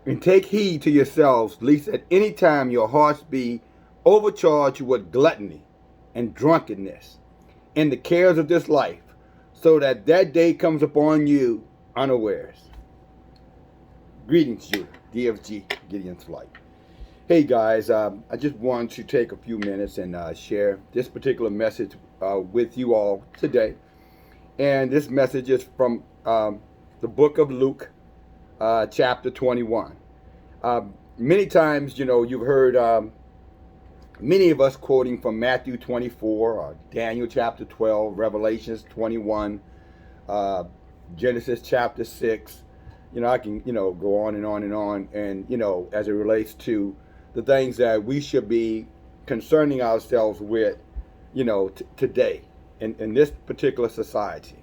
And take heed to yourselves, lest at any time your hearts be overcharged with gluttony and drunkenness and the cares of this life, so that that day comes upon you unawares. Greetings, Judah. DFG, Gideon's Flight. Hey guys, I just want to take a few minutes and share this particular message with you all today. And this message is from the book of Luke, chapter 21. Many times, you've heard many of us quoting from Matthew 24, Daniel chapter 12, Revelations 21, Genesis chapter 6. I can, go on and on and on. And, as it relates to the things that we should be concerning ourselves with, today in this particular society.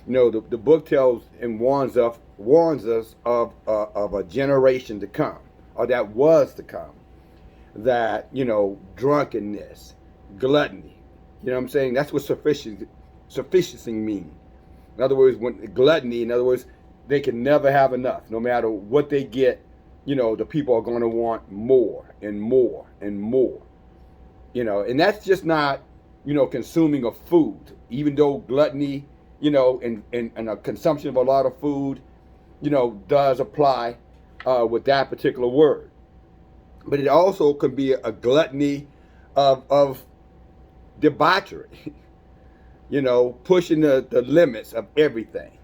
The book tells and warns us of a generation to come, or that was to come, that, drunkenness, gluttony, what I'm saying? That's what sufficiency means. In other words, when gluttony, in other words, they can never have enough. No matter what they get, the people are going to want more and more and more. And that's just not, consuming of food. Even though gluttony, and a consumption of a lot of food, does apply with that particular word. But it also could be a gluttony of debauchery, pushing the limits of everything,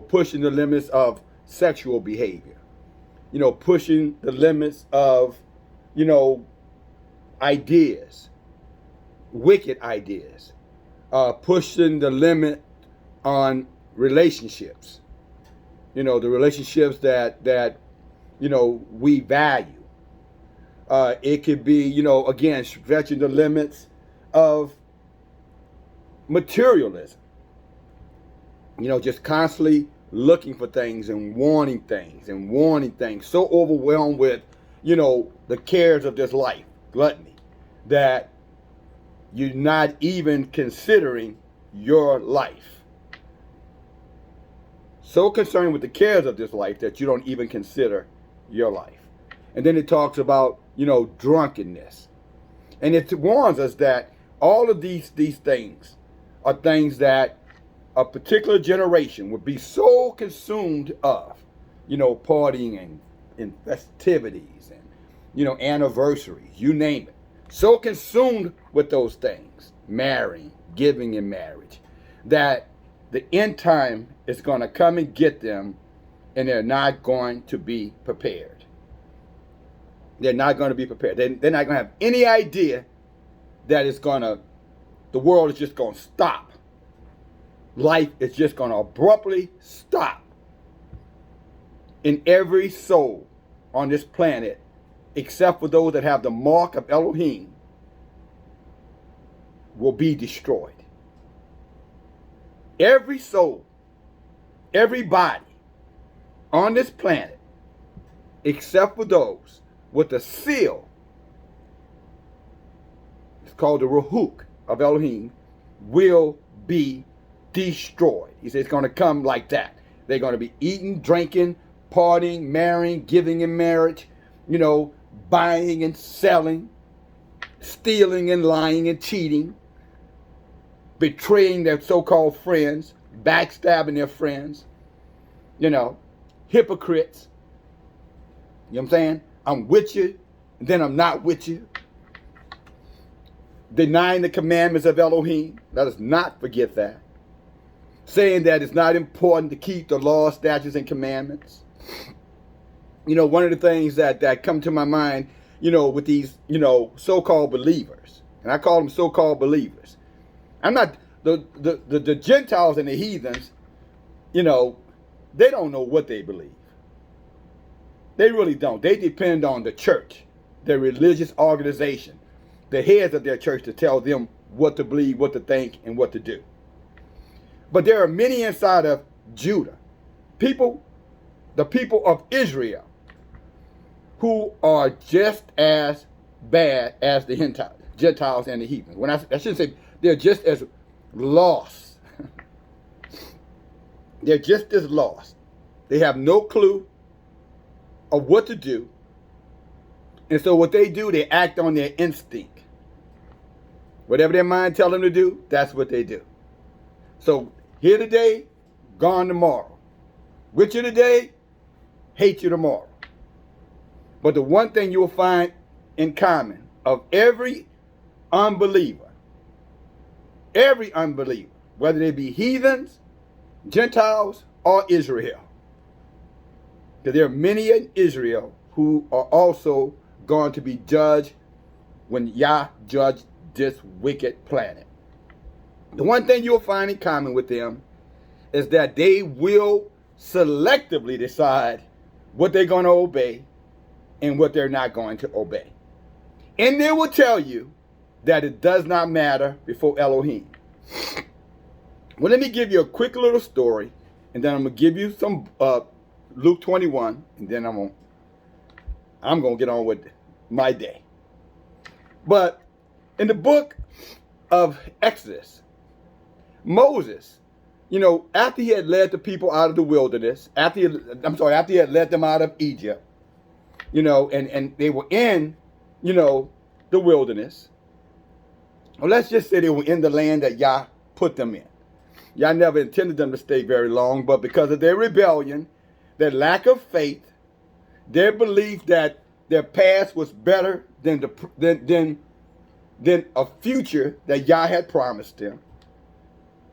pushing the limits of sexual behavior, pushing the limits of, ideas, wicked ideas, pushing the limit on relationships, the relationships that we value. It could be, again, stretching the limits of materialism, just constantly looking for things and wanting things, so overwhelmed with, the cares of this life, gluttony, that you're not even considering your life. So concerned with the cares of this life that you don't even consider your life. And then it talks about, drunkenness. And it warns us that all of these things are things that a particular generation would be so consumed of, partying and festivities and, anniversaries, you name it. So consumed with those things, marrying, giving in marriage, that the end time is going to come and get them, and they're not going to be prepared. They're not going to be prepared. They're not going to have any idea that the world is just going to stop. Life is just going to abruptly stop. And every soul on this planet, except for those that have the mark of Elohim, will be destroyed. Every soul, everybody on this planet, except for those with the seal, it's called the Ruhuk of Elohim, will be destroyed. He says it's going to come like that. They're going to be eating, drinking, partying, marrying, giving in marriage, buying and selling, stealing and lying and cheating, betraying their so-called friends, backstabbing their friends, hypocrites. You know what I'm saying? I'm with you, and then I'm not with you. Denying the commandments of Elohim. Let us not forget that. Saying that it's not important to keep the law, statutes, and commandments. One of the things that come to my mind, with these, so-called believers, and I call them so-called believers. I'm not, the Gentiles and the heathens, they don't know what they believe. They really don't. They depend on the church, their religious organization, the heads of their church to tell them what to believe, what to think, and what to do. But there are many inside of Judah, the people of Israel, who are just as bad as the Gentiles and the heathens. When I shouldn't say they're just as lost. They're just as lost. They have no clue. of what to do. And so what they do, they act on their instinct. Whatever their mind tells them to do, that's what they do. So here today, gone tomorrow. With you today, hate you tomorrow. But the one thing you'll find in common of every unbeliever, whether they be heathens, Gentiles, or Israel, because there are many in Israel who are also going to be judged when Yah judged this wicked planet. The one thing you'll find in common with them is that they will selectively decide what they're going to obey and what they're not going to obey. And they will tell you that it does not matter before Elohim. Well, let me give you a quick little story, and then I'm going to give you some Luke 21, and then I'm going to get on with my day. But in the book of Exodus, Moses, after he had led the people out of the wilderness, after he had led them out of Egypt, and they were in, the wilderness. Well, let's just say they were in the land that Yah put them in. Yah never intended them to stay very long, but because of their rebellion, their lack of faith, their belief that their past was better than a future that Yah had promised them,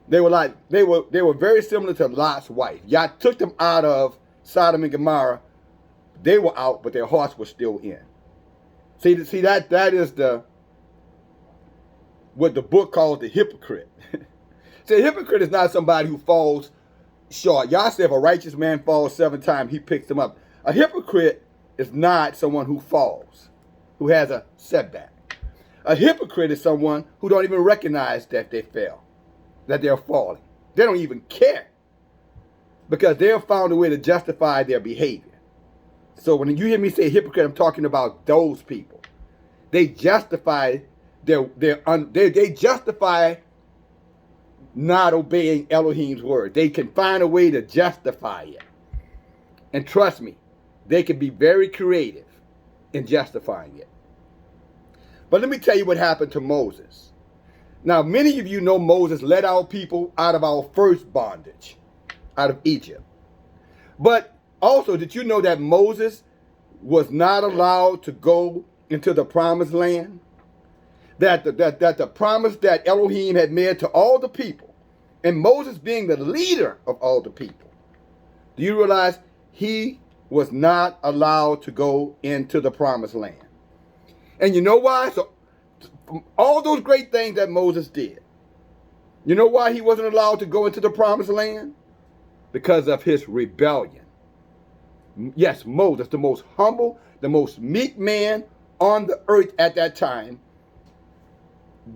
they were very similar to Lot's wife. Yah took them out of Sodom and Gomorrah. They were out, but their hearts were still in. See that is what the book calls the hypocrite. See, a hypocrite is not somebody who falls short. Yah said if a righteous man falls 7 times, he picks them up. A hypocrite is not someone who falls, who has a setback. A hypocrite is someone who don't even recognize that they fell, that they're falling. They don't even care because they have found a way to justify their behavior. So when you hear me say hypocrite, I'm talking about those people. They justify they justify not obeying Elohim's word. They can find a way to justify it. And trust me, they can be very creative in justifying it. But let me tell you what happened to Moses. Now, many of you know Moses led our people out of our first bondage, out of Egypt. But also, did you know that Moses was not allowed to go into the promised land? That the promise that Elohim had made to all the people, and Moses being the leader of all the people, do you realize he was not allowed to go into the promised land? And you know why? So all those great things that Moses did, you know why he wasn't allowed to go into the promised land? Because of his rebellion. Yes, Moses, the most humble, the most meek man on the earth at that time,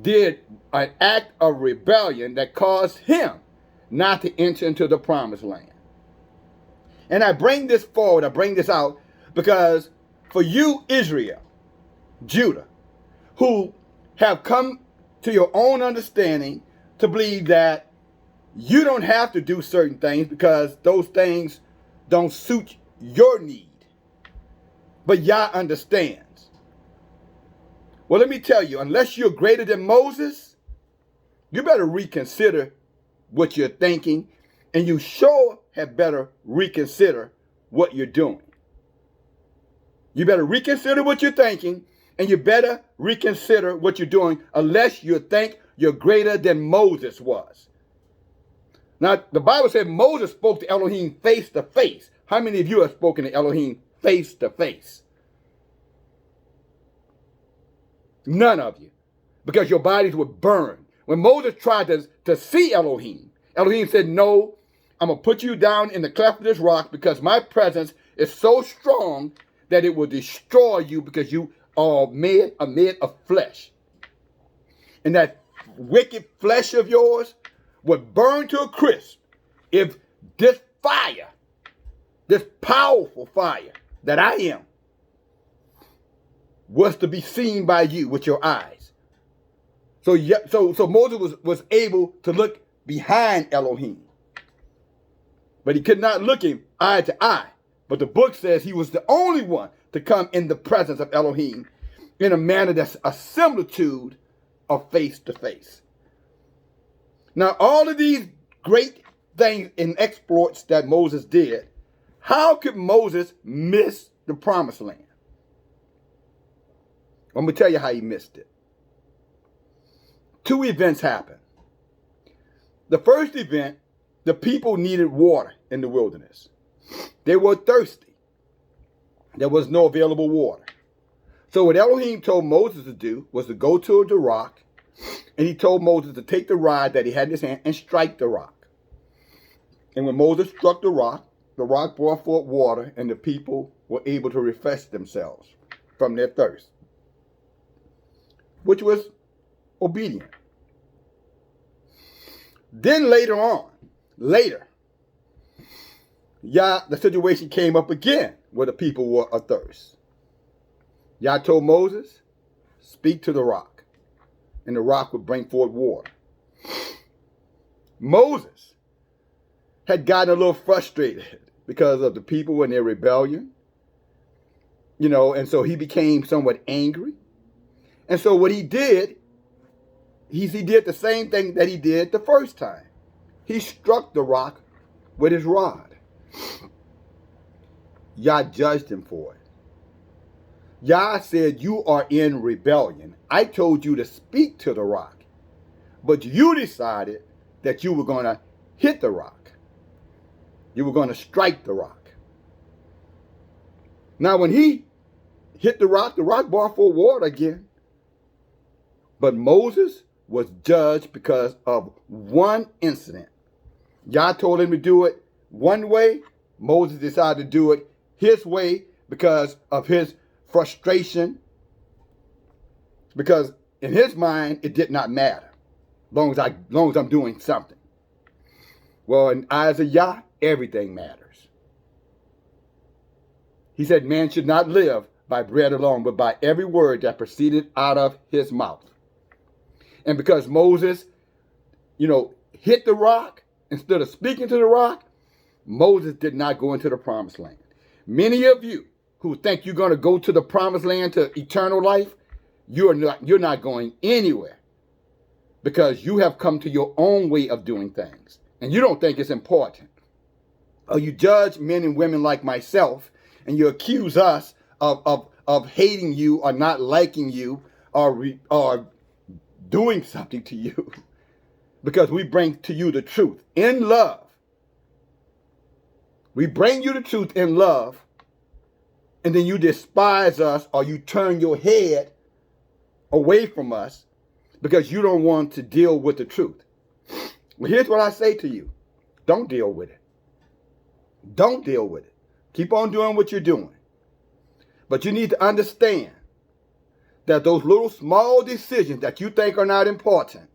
did an act of rebellion that caused him not to enter into the promised land. And I bring this forward, I bring this out, because for you, Israel, Judah, who have come to your own understanding to believe that you don't have to do certain things because those things don't suit your need. But Yah understands. Well, let me tell you, unless you're greater than Moses, you better reconsider what you're thinking, and you sure have better reconsider what you're doing. You better reconsider what you're thinking, and you better reconsider what you're doing, unless you think you're greater than Moses was. Now, the Bible said Moses spoke to Elohim face to face. How many of you have spoken to Elohim face to face? None of you, because your bodies were burned. When Moses tried to see Elohim, Elohim said, no, I'm going to put you down in the cleft of this rock because my presence is so strong that it will destroy you because you are made of flesh. And that wicked flesh of yours would burn to a crisp if this fire, this powerful fire that I am, was to be seen by you with your eyes. So Moses was able to look behind Elohim. But he could not look him eye to eye But the book says he was the only one to come in the presence of Elohim in a manner that's a similitude of face to face. Now, all of these great things and exploits that Moses did, how could Moses miss the promised land? I'm going to tell you how he missed it. Two events happened. The first event, the people needed water in the wilderness. They were thirsty. There was no available water. So what Elohim told Moses to do was to go to the rock, and he told Moses to take the rod that he had in his hand and strike the rock. And when Moses struck the rock brought forth water, and the people were able to refresh themselves from their thirst, which was obedient. Then later, the situation came up again where the people were athirst. Yah told Moses, speak to the rock, and the rock would bring forth water. Moses had gotten a little frustrated because of the people and their rebellion, and so he became somewhat angry. And so what he did, he did the same thing that he did the first time. He struck the rock with his rod. Yah judged him for it. Yah said, you are in rebellion. I told you to speak to the rock, but you decided that you were going to hit the rock. You were going to strike the rock. Now, when he hit the rock brought forth water again. But Moses was judged because of one incident. Yah told him to do it one way. Moses decided to do it his way because of his frustration. Because in his mind, it did not matter. As long as I'm doing something. Well, in the eyes of Yah, everything matters. He said, man should not live by bread alone, but by every word that proceeded out of his mouth. And because Moses, hit the rock instead of speaking to the rock, Moses did not go into the promised land. Many of you who think you're going to go to the promised land to eternal life, you're not going anywhere because you have come to your own way of doing things and you don't think it's important. Or you judge men and women like myself and you accuse us of hating you or not liking you or doing something to you because we bring to you the truth in love. We bring you the truth in love, and then you despise us or you turn your head away from us because you don't want to deal with the truth. Well, here's what I say to you. Don't deal with it. Don't deal with it. Keep on doing what you're doing. But you need to understand that those little small decisions that you think are not important,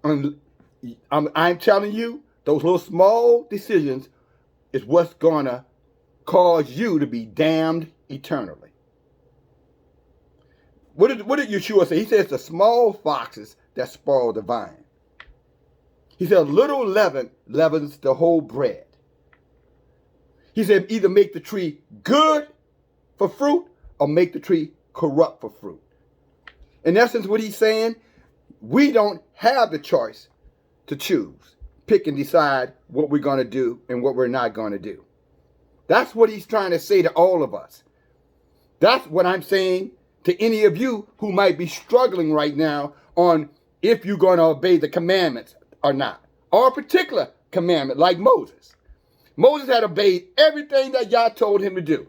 and I'm telling you, those little small decisions is what's going to cause you to be damned eternally. What did Yeshua say? He says the small foxes that spoil the vine. He said little leaven leavens the whole bread. He said either make the tree good for fruit or make the tree corrupt for fruit. In essence, what he's saying, we don't have the choice to choose, pick and decide what we're going to do and what we're not going to do. That's what he's trying to say to all of us. That's what I'm saying to any of you who might be struggling right now on if you're going to obey the commandments or not. Or a particular commandment like Moses. Moses had obeyed everything that Yah told him to do.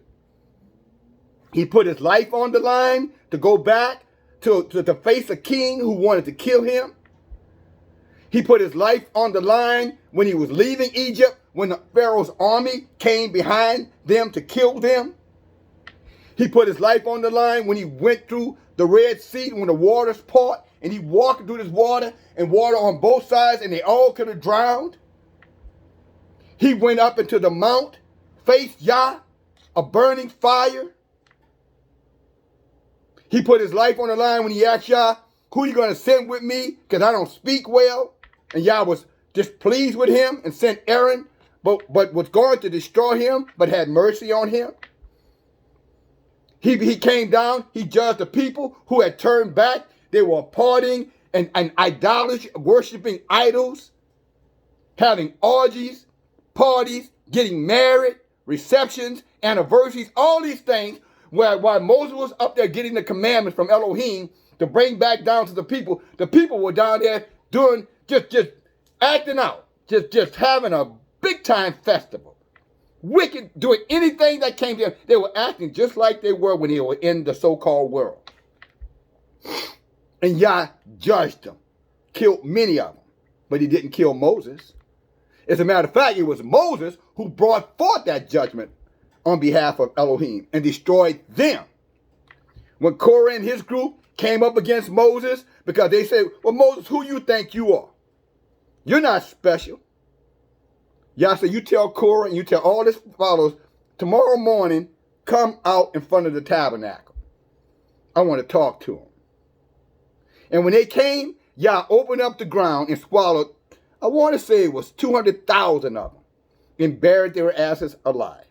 He put his life on the line to go back to face a king who wanted to kill him. He put his life on the line when he was leaving Egypt, when the Pharaoh's army came behind them to kill them. He put his life on the line when he went through the Red Sea, when the waters part, and he walked through this water and water on both sides, and they all could have drowned. He went up into the mount, faced Yah, a burning fire. He put his life on the line when he asked Yah, who are you going to send with me? Because I don't speak well. And Yah was displeased with him and sent Aaron, but was going to destroy him, but had mercy on him. He came down, he judged the people who had turned back. They were partying and idolatry, worshiping idols, having orgies, parties, getting married, receptions, anniversaries, all these things, while Moses was up there getting the commandments from Elohim to bring back down to the people were down there doing, just acting out, just having a big time festival. Wicked, doing anything that came to them. They were acting just like they were when they were in the so-called world. And Yah judged them, killed many of them, but he didn't kill Moses. As a matter of fact, it was Moses who brought forth that judgment on behalf of Elohim and destroyed them. When Korah and his group came up against Moses, because they said, well, Moses, who you think you are? You're not special. Yah said, you tell Korah and you tell all his followers, tomorrow morning, come out in front of the tabernacle. I want to talk to them. And when they came, Yah opened up the ground and swallowed, I want to say it was 200,000 of them, and buried their asses alive.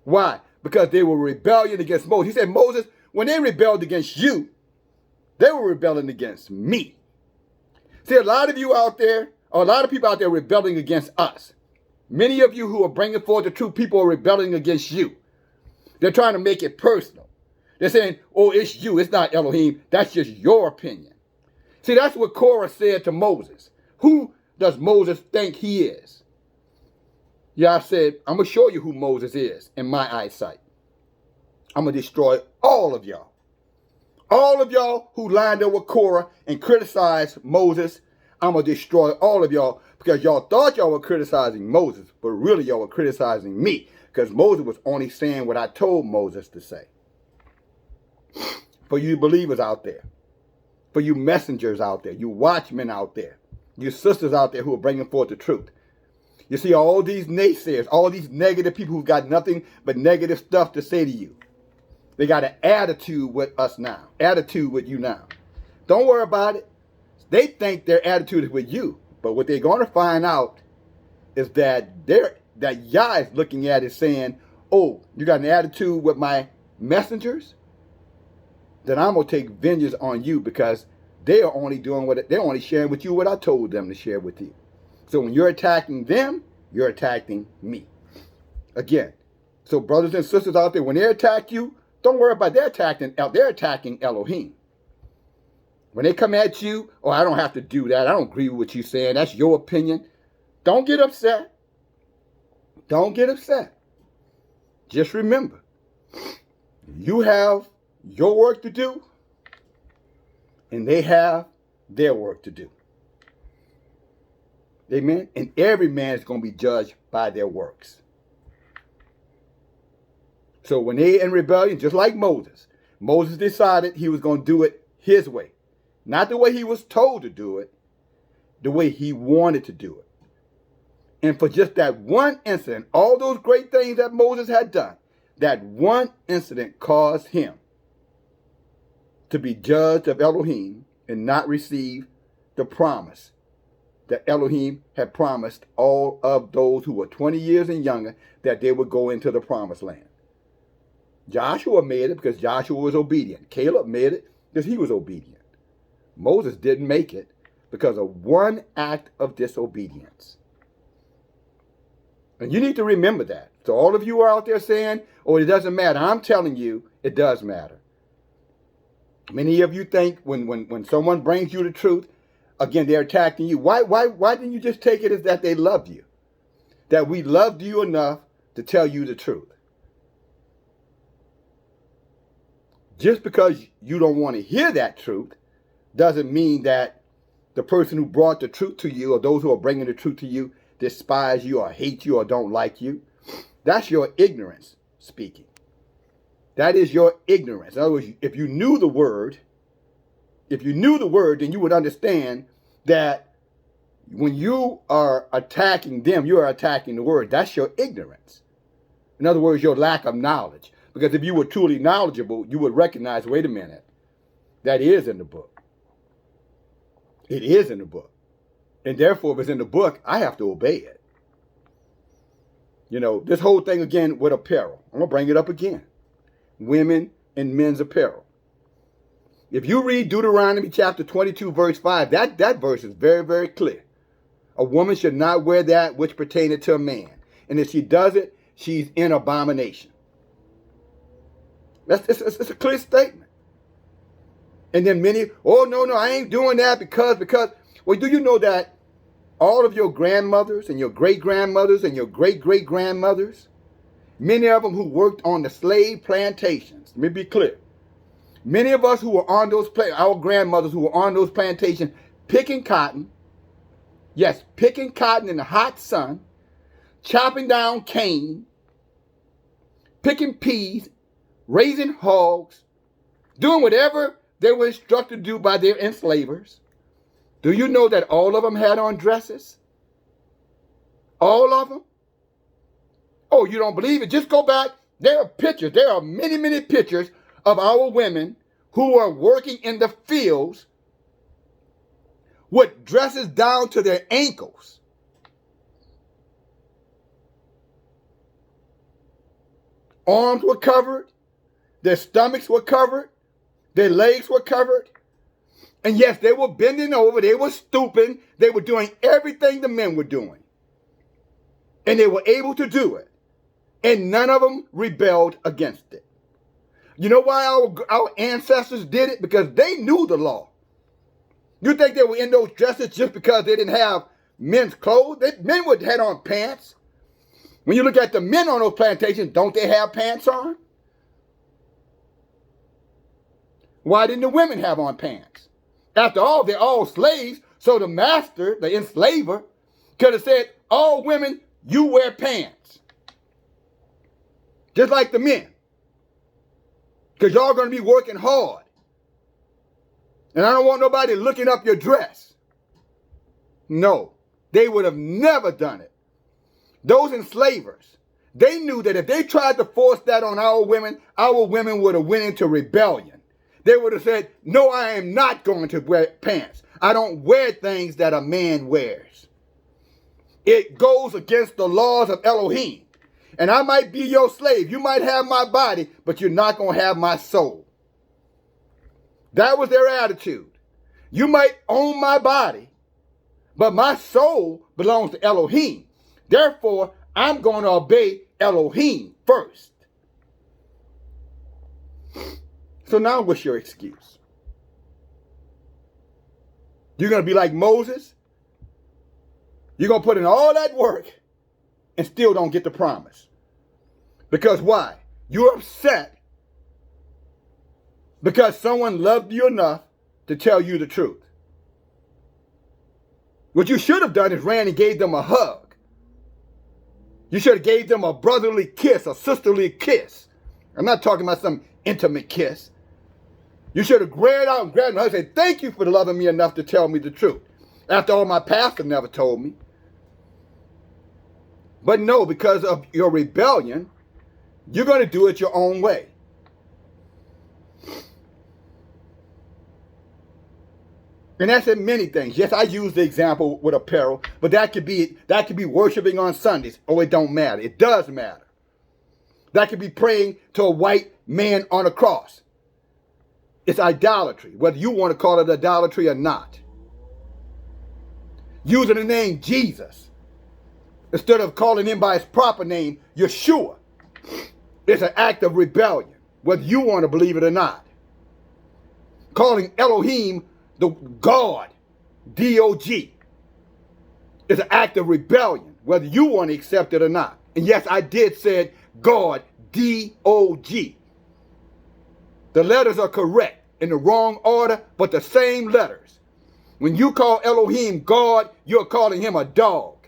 Why? Because they were rebellion against Moses. He said, Moses, when they rebelled against you, they were rebelling against me. See, a lot of you out there, or a lot of people out there rebelling against us. Many of you who are bringing forth the truth, people are rebelling against you. They're trying to make it personal. They're saying, oh, it's you, it's not Elohim. That's just your opinion. See, that's what Korah said to Moses. Who does Moses think he is? Yah said, I'm going to show you who Moses is in my eyesight. I'm going to destroy all of y'all. All of y'all who lined up with Korah and criticized Moses, I'm going to destroy all of y'all because y'all thought y'all were criticizing Moses, but really y'all were criticizing me because Moses was only saying what I told Moses to say. For you believers out there, for you messengers out there, you watchmen out there, you sisters out there who are bringing forth the truth. You see all these naysayers, all these negative people who've got nothing but negative stuff to say to you. They got an attitude with us now, attitude with you now. Don't worry about it. They think their attitude is with you, but what they're going to find out is that Yah is looking at it saying, oh, you got an attitude with my messengers? Then I'm going to take vengeance on you because they are only they're only sharing with you what I told them to share with you. So when you're attacking them, you're attacking me. Again, so brothers and sisters out there, when they attack you, don't worry about they're attacking Elohim. When they come at you, oh, I don't have to do that. I don't agree with what you're saying. That's your opinion. Don't get upset. Don't get upset. Just remember, you have your work to do, and they have their work to do. Amen? And every man is going to be judged by their works. So when they in rebellion, just like Moses decided he was going to do it his way. Not the way he was told to do it, the way he wanted to do it. And for just that one incident, all those great things that Moses had done, that one incident caused him to be judged of Elohim and not receive the promise that Elohim had promised all of those who were 20 years and younger that they would go into the promised land. Joshua made it because Joshua was obedient. Caleb made it because he was obedient. Moses didn't make it because of one act of disobedience. And you need to remember that. So all of you are out there saying, oh, it doesn't matter. I'm telling you, it does matter. Many of you think when someone brings you the truth, again, they're attacking you. Why didn't you just take it as that they love you? That we loved you enough to tell you the truth. Just because you don't want to hear that truth doesn't mean that the person who brought the truth to you or those who are bringing the truth to you despise you or hate you or don't like you. That's your ignorance speaking. That is your ignorance. In other words, if you knew the word, then you would understand that when you are attacking them, you are attacking the word. That's your ignorance. In other words, your lack of knowledge. Because if you were truly knowledgeable, you would recognize, wait a minute, that is in the book. It is in the book. And therefore, if it's in the book, I have to obey it. This whole thing again with apparel. I'm going to bring it up again. Women and men's apparel. If you read Deuteronomy chapter 22, verse 5, that verse is very, very clear. A woman should not wear that which pertaineth to a man. And if she does it, she's in abomination. It's a clear statement. And then many, oh, no, I ain't doing that because. Well, do you know that all of your grandmothers and your great-grandmothers and your great-great-grandmothers, many of them who worked on the slave plantations, let me be clear. Many of us who were on those, our grandmothers who were on those plantations picking cotton, yes, picking cotton in the hot sun, chopping down cane, picking peas, raising hogs, doing whatever they were instructed to do by their enslavers. Do you know that all of them had on dresses? All of them? Oh, you don't believe it? Just go back. There are pictures. There are many, many pictures of our women who are working in the fields with dresses down to their ankles. Arms were covered. Their stomachs were covered. Their legs were covered. And yes, they were bending over. They were stooping. They were doing everything the men were doing. And they were able to do it. And none of them rebelled against it. You know why our ancestors did it? Because they knew the law. You think they were in those dresses just because they didn't have men's clothes? Men would have on pants. When you look at the men on those plantations, don't they have pants on? Why didn't the women have on pants? After all, they're all slaves, so the master, the enslaver, could have said, all women, you wear pants. Just like the men. Because y'all going to be working hard. And I don't want nobody looking up your dress. No, they would have never done it. Those enslavers, they knew that if they tried to force that on our women would have went into rebellion. They would have said, no, I am not going to wear pants. I don't wear things that a man wears. It goes against the laws of Elohim. And I might be your slave. You might have my body, but you're not going to have my soul. That was their attitude. You might own my body, but my soul belongs to Elohim. Therefore, I'm going to obey Elohim first. So now what's your excuse? You're going to be like Moses? You're going to put in all that work and still don't get the promise. Because why? You're upset because someone loved you enough to tell you the truth. What you should have done is ran and gave them a hug. You should have gave them a brotherly kiss, a sisterly kiss. I'm not talking about some intimate kiss. You should have grabbed out and grabbed her and said, thank you for loving me enough to tell me the truth. After all, my pastor never told me. But no, because of your rebellion, you're going to do it your own way. And that's in many things. Yes, I use the example with apparel, but that could be worshiping on Sundays. Oh, it don't matter. It does matter. That could be praying to a white man on a cross. It's idolatry, whether you want to call it idolatry or not. Using the name Jesus instead of calling him by his proper name, Yeshua. It's an act of rebellion, whether you want to believe it or not. Calling Elohim the God, D-O-G, is an act of rebellion, whether you want to accept it or not. And yes, I did say God, D-O-G. The letters are correct in the wrong order, but the same letters. When you call Elohim God, you're calling him a dog.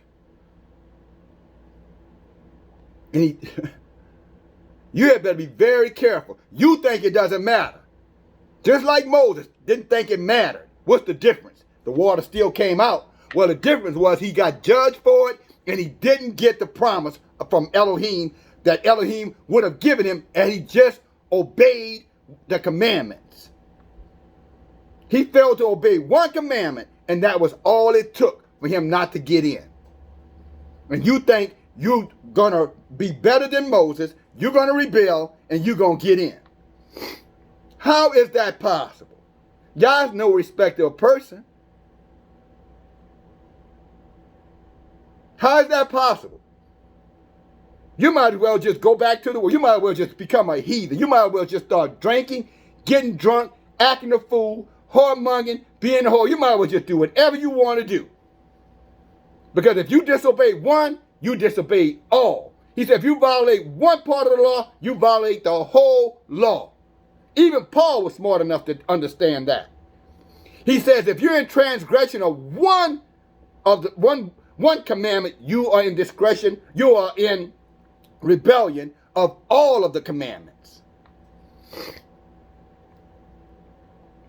And you had better be very careful. You think it doesn't matter. Just like Moses didn't think it mattered. What's the difference? The water still came out. Well, the difference was he got judged for it, and he didn't get the promise from Elohim that Elohim would have given him, and he just obeyed the commandments. He failed to obey one commandment, and that was all it took for him not to get in. And you think you're going to be better than Moses, you're going to rebel, and you're going to get in. How is that possible? Yah's no respecter of person. How is that possible? You might as well just go back to the world. You might as well just become a heathen. You might as well just start drinking, getting drunk, acting a fool, whoremongering, being a whore. You might as well just do whatever you want to do. Because if you disobey one, you disobey all. He said if you violate one part of the law, you violate the whole law. Even Paul was smart enough to understand that. He says if you're in transgression of one commandment, you are in discretion, you are in rebellion of all of the commandments.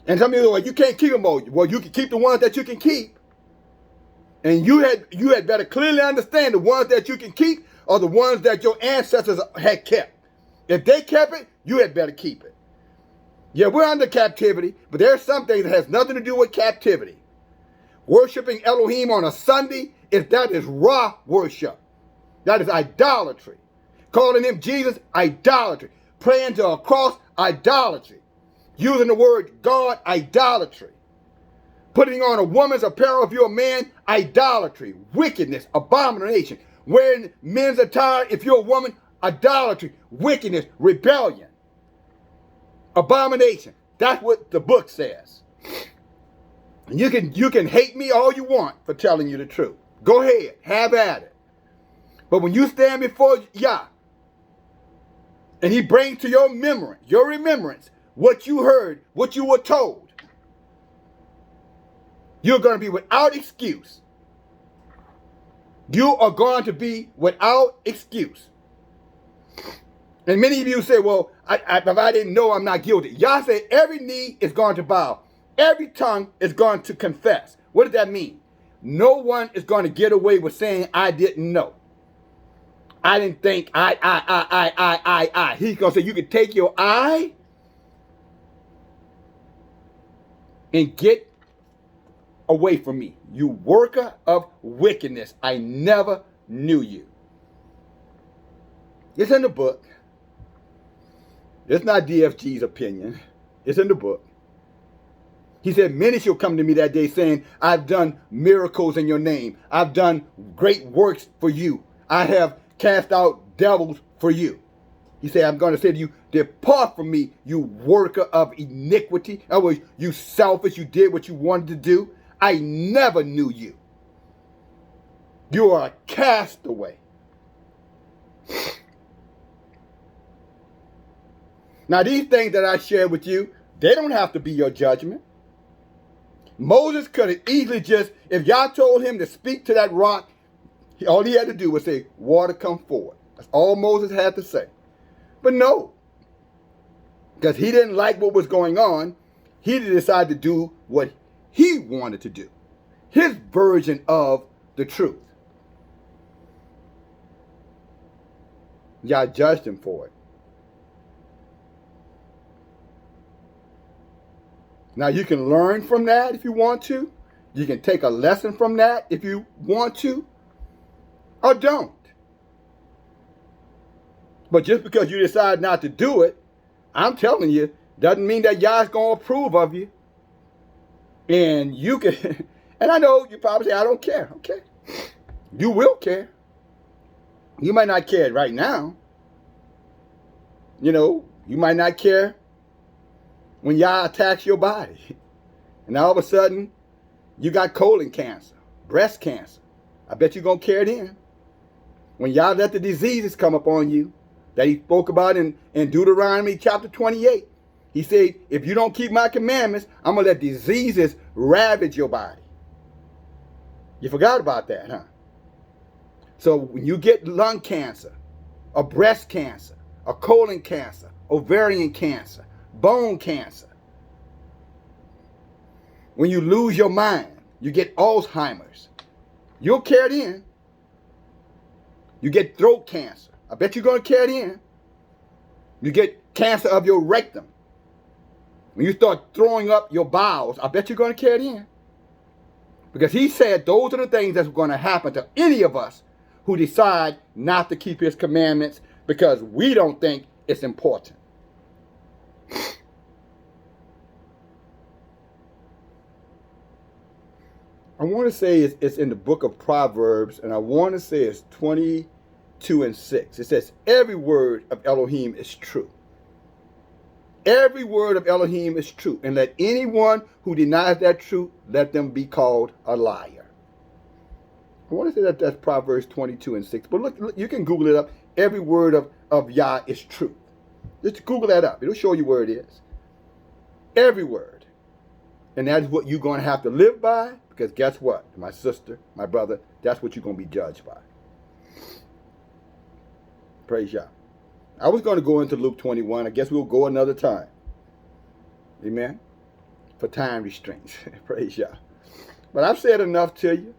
And some of you are like, you can't keep them all. Well, you can keep the ones that you can keep. And you had better clearly understand the ones that you can keep are the ones that your ancestors had kept. If they kept it, you had better keep it. Yeah, we're under captivity, but there's some things that has nothing to do with captivity. Worshipping Elohim on a Sunday, that is raw worship. That is idolatry. Calling him Jesus, idolatry. Praying to a cross, idolatry. Using the word God, idolatry. Putting on a woman's apparel if you're a man, idolatry. Wickedness, abomination. Wearing men's attire if you're a woman, idolatry. Wickedness, rebellion. Abomination. That's what the book says. And you can hate me all you want for telling you the truth. Go ahead, have at it. But when you stand before Yah, and he brings to your remembrance, what you heard, what you were told, you're going to be without excuse. You are going to be without excuse. And many of you say, well, if I didn't know, I'm not guilty. Yah said every knee is going to bow. Every tongue is going to confess. What does that mean? No one is going to get away with saying, I didn't know. I didn't think, I. He's going to say, you can take your eye and get away from me. You worker of wickedness. I never knew you. It's in the book. It's not DFG's opinion. It's in the book. He said, many shall come to me that day saying, I've done miracles in your name. I've done great works for you. I have cast out devils for you. He said, I'm going to say to you, depart from me, you worker of iniquity. In other words, you selfish, you did what you wanted to do. I never knew you. You are a castaway. Now, these things that I shared with you, they don't have to be your judgment. Moses could have easily just, if Yah told him to speak to that rock, all he had to do was say, water come forward. That's all Moses had to say. But no, because he didn't like what was going on, he decided to do what he wanted to do. His version of the truth. Yah judged him for it. Now, you can learn from that if you want to. You can take a lesson from that if you want to. Or don't. But just because you decide not to do it, I'm telling you, doesn't mean that Yah's going to approve of you. And you can, and I know you probably say, I don't care. Okay. You will care. You might not care right now. You know, you might not care when Yah attacks your body. And all of a sudden, you got colon cancer, breast cancer. I bet you're going to care then. When Yah let the diseases come upon you, that he spoke about in Deuteronomy chapter 28. He said, if you don't keep my commandments, I'm going to let diseases ravage your body. You forgot about that, huh? So when you get lung cancer, or breast cancer, or colon cancer, ovarian cancer, bone cancer, when you lose your mind, you get Alzheimer's, you'll care then. You get throat cancer. I bet you're going to care then. You get cancer of your rectum. When you start throwing up your bowels, I bet you're going to care then. Because he said those are the things that's going to happen to any of us who decide not to keep his commandments because we don't think it's important. I want to say it's in the book of Proverbs, and I want to say it's 22:6. It says, every word of Elohim is true. Every word of Elohim is true. And let anyone who denies that truth, let them be called a liar. I want to say that's Proverbs 22:6. But look, you can Google it up. Every word of Yah is truth. Just Google that up. It'll show you where it is. Every word. And that is what you're going to have to live by. Because guess what? My sister, my brother, that's what you're going to be judged by. Praise Yah. I was going to go into Luke 21. I guess we'll go another time. Amen. For time restraints. Praise Yah. But I've said enough to you.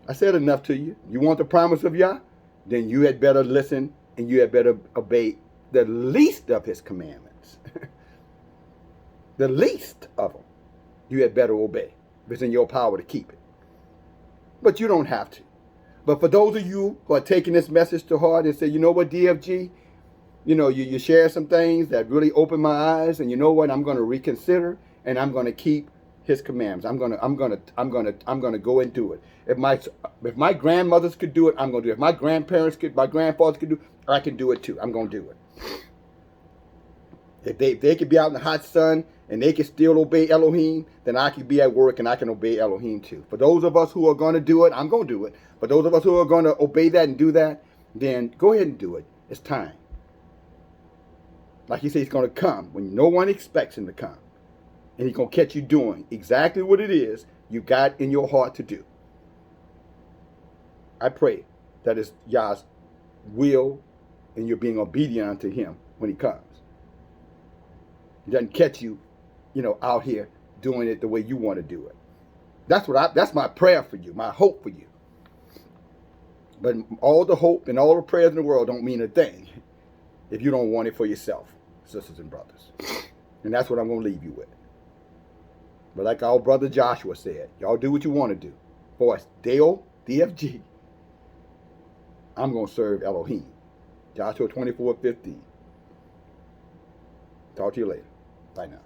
I said enough to you. You want the promise of Yah? Then you had better listen and you had better obey the least of his commandments. The least of them. You had better obey. If it's in your power to keep it. But you don't have to. But for those of you who are taking this message to heart and say, you know what, DFG, you share some things that really open my eyes, and you know what, I'm going to reconsider and I'm going to keep his commandments. I'm going to go and do it. If my grandmothers could do it, I'm going to do it. If my grandfathers could do it, I can do it too. I'm going to do it. If they could be out in the hot sun and they can still obey Elohim, then I can be at work and I can obey Elohim too. For those of us who are going to do it, I'm going to do it. For those of us who are going to obey that and do that, then go ahead and do it. It's time. Like he said, he's going to come when no one expects him to come. And he's going to catch you doing exactly what it is you got in your heart to do. I pray that it's Yah's will and you're being obedient unto him when he comes. He doesn't catch you, out here doing it the way you want to do it. That's my prayer for you, my hope for you. But all the hope and all the prayers in the world don't mean a thing if you don't want it for yourself, sisters and brothers. And that's what I'm going to leave you with. But like our brother Joshua said, y'all do what you want to do. For us, Deo, DFG, I'm going to serve Elohim. Joshua 24:15. Talk to you later. Bye now.